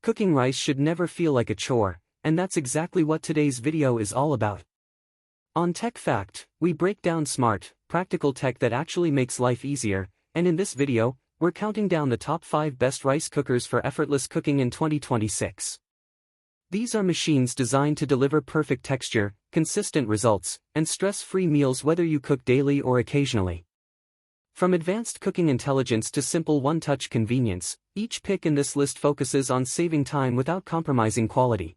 Cooking rice should never feel like a chore, and that's exactly what today's video is all about. On Tech Fact, we break down smart, practical tech that actually makes life easier, and in this video, we're counting down the top 5 best rice cookers for effortless cooking in 2026. These are machines designed to deliver perfect texture, consistent results, and stress-free meals whether you cook daily or occasionally. From advanced cooking intelligence to simple one-touch convenience, each pick in this list focuses on saving time without compromising quality.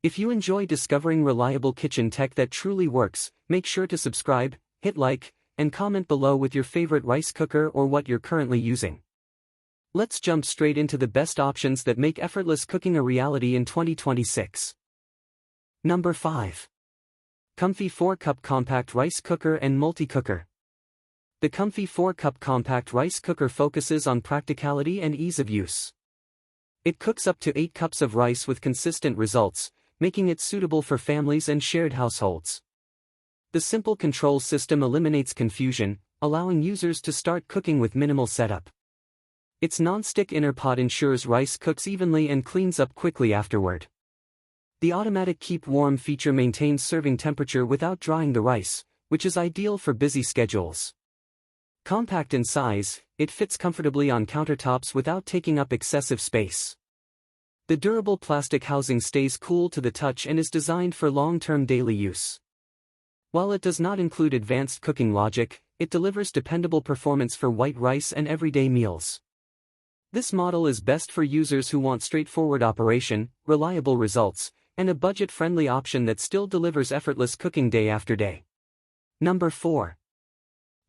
If you enjoy discovering reliable kitchen tech that truly works, make sure to subscribe, hit like, and comment below with your favorite rice cooker or what you're currently using. Let's jump straight into the best options that make effortless cooking a reality in 2026. Number 5. Comfy 4-Cup Compact Rice Cooker and Multi-Cooker. The Comfy 4-Cup Compact Rice Cooker focuses on practicality and ease of use. It cooks up to 8 cups of rice with consistent results, making it suitable for families and shared households. The simple control system eliminates confusion, allowing users to start cooking with minimal setup. Its non-stick inner pot ensures rice cooks evenly and cleans up quickly afterward. The automatic keep warm feature maintains serving temperature without drying the rice, which is ideal for busy schedules. Compact in size, it fits comfortably on countertops without taking up excessive space. The durable plastic housing stays cool to the touch and is designed for long-term daily use. While it does not include advanced cooking logic, it delivers dependable performance for white rice and everyday meals. This model is best for users who want straightforward operation, reliable results, and a budget-friendly option that still delivers effortless cooking day after day. Number 4.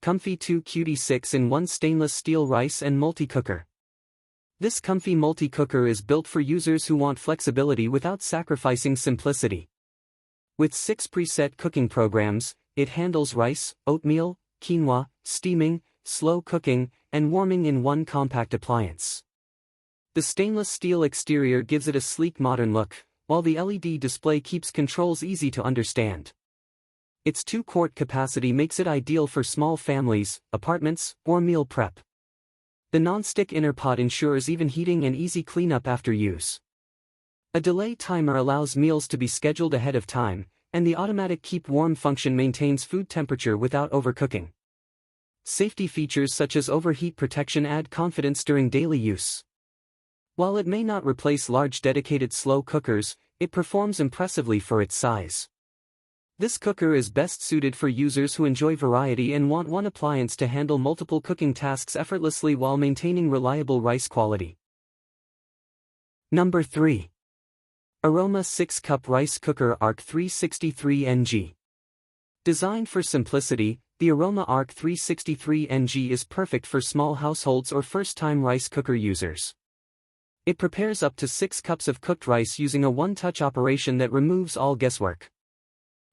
Comfy 2 Cutie 6-in-1 Stainless Steel Rice and Multi-Cooker. This comfy multi-cooker is built for users who want flexibility without sacrificing simplicity. With 6 preset cooking programs, it handles rice, oatmeal, quinoa, steaming, slow cooking, and warming in one compact appliance. The stainless steel exterior gives it a sleek modern look, while the LED display keeps controls easy to understand. Its 2-quart capacity makes it ideal for small families, apartments, or meal prep. The non-stick inner pot ensures even heating and easy cleanup after use. A delay timer allows meals to be scheduled ahead of time, and the automatic keep warm function maintains food temperature without overcooking. Safety features such as overheat protection add confidence during daily use. While it may not replace large dedicated slow cookers, it performs impressively for its size. This cooker is best suited for users who enjoy variety and want one appliance to handle multiple cooking tasks effortlessly while maintaining reliable rice quality. Number 3. Aroma 6-Cup Rice Cooker Arc 363NG. Designed for simplicity, the Aroma Arc 363NG is perfect for small households or first-time rice cooker users. It prepares up to 6 cups of cooked rice using a one-touch operation that removes all guesswork.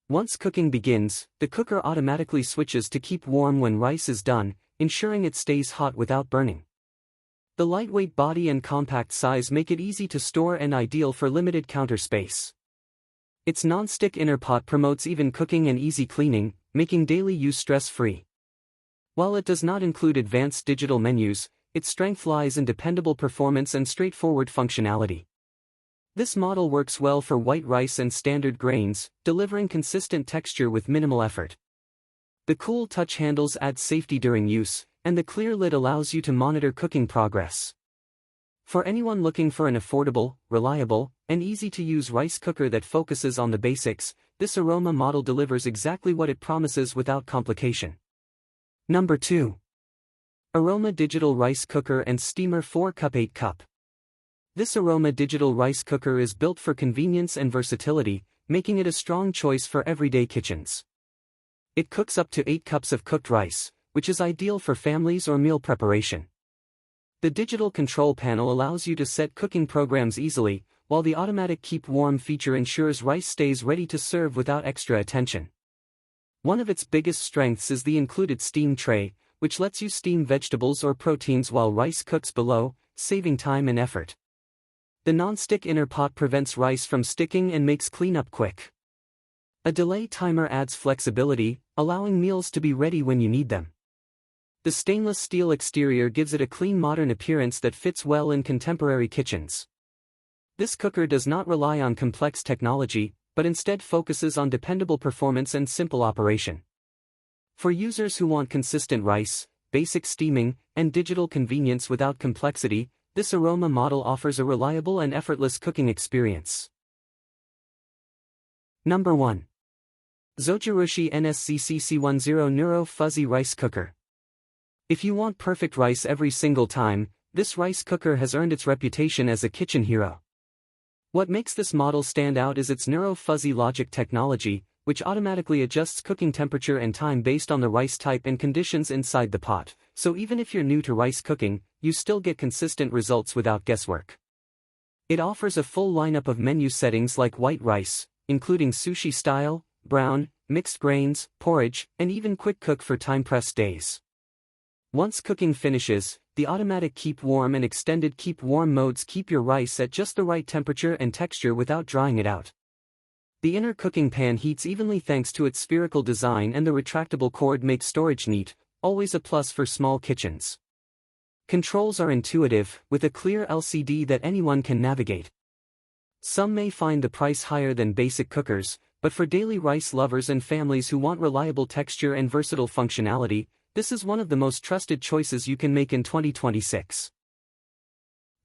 Once cooking begins, the cooker automatically switches to keep warm when rice is done, ensuring it stays hot without burning. The lightweight body and compact size make it easy to store and ideal for limited counter space. Its non-stick inner pot promotes even cooking and easy cleaning, making daily use stress-free. While it does not include advanced digital menus, its strength lies in dependable performance and straightforward functionality. This model works well for white rice and standard grains, delivering consistent texture with minimal effort. The cool touch handles add safety during use, and the clear lid allows you to monitor cooking progress. For anyone looking for an affordable, reliable, and easy-to-use rice cooker that focuses on the basics, this Aroma model delivers exactly what it promises without complication. Number 2. Aroma Digital Rice Cooker and Steamer 4-Cup 8-Cup. This Aroma Digital Rice Cooker is built for convenience and versatility, making it a strong choice for everyday kitchens. It cooks up to 8 cups of cooked rice, which is ideal for families or meal preparation. The digital control panel allows you to set cooking programs easily, while the automatic keep warm feature ensures rice stays ready to serve without extra attention. One of its biggest strengths is the included steam tray, which lets you steam vegetables or proteins while rice cooks below, saving time and effort. The non-stick inner pot prevents rice from sticking and makes cleanup quick. A delay timer adds flexibility, allowing meals to be ready when you need them. The stainless steel exterior gives it a clean modern appearance that fits well in contemporary kitchens. This cooker does not rely on complex technology, but instead focuses on dependable performance and simple operation. For users who want consistent rice, basic steaming, and digital convenience without complexity, this Aroma model offers a reliable and effortless cooking experience. Number 1. Zojirushi NSCCC10 Neuro Fuzzy Rice Cooker. If you want perfect rice every single time, this rice cooker has earned its reputation as a kitchen hero. What makes this model stand out is its Neuro Fuzzy Logic technology, which automatically adjusts cooking temperature and time based on the rice type and conditions inside the pot, so even if you're new to rice cooking, you still get consistent results without guesswork. It offers a full lineup of menu settings like white rice, including sushi style, brown, mixed grains, porridge, and even quick cook for time-pressed days. Once cooking finishes, the automatic keep warm and extended keep warm modes keep your rice at just the right temperature and texture without drying it out. The inner cooking pan heats evenly thanks to its spherical design, and the retractable cord makes storage neat, always a plus for small kitchens. Controls are intuitive, with a clear LCD that anyone can navigate. Some may find the price higher than basic cookers, but for daily rice lovers and families who want reliable texture and versatile functionality, this is one of the most trusted choices you can make in 2026.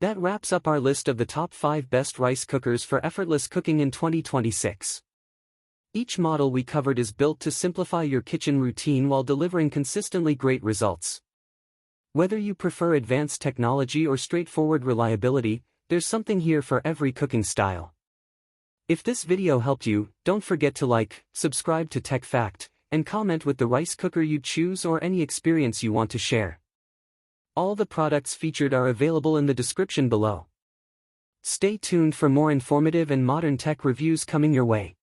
That wraps up our list of the top 5 best rice cookers for effortless cooking in 2026. Each model we covered is built to simplify your kitchen routine while delivering consistently great results. Whether you prefer advanced technology or straightforward reliability, there's something here for every cooking style. If this video helped you, don't forget to like, subscribe to Tech Fact, and comment with the rice cooker you choose or any experience you want to share. All the products featured are available in the description below. Stay tuned for more informative and modern tech reviews coming your way.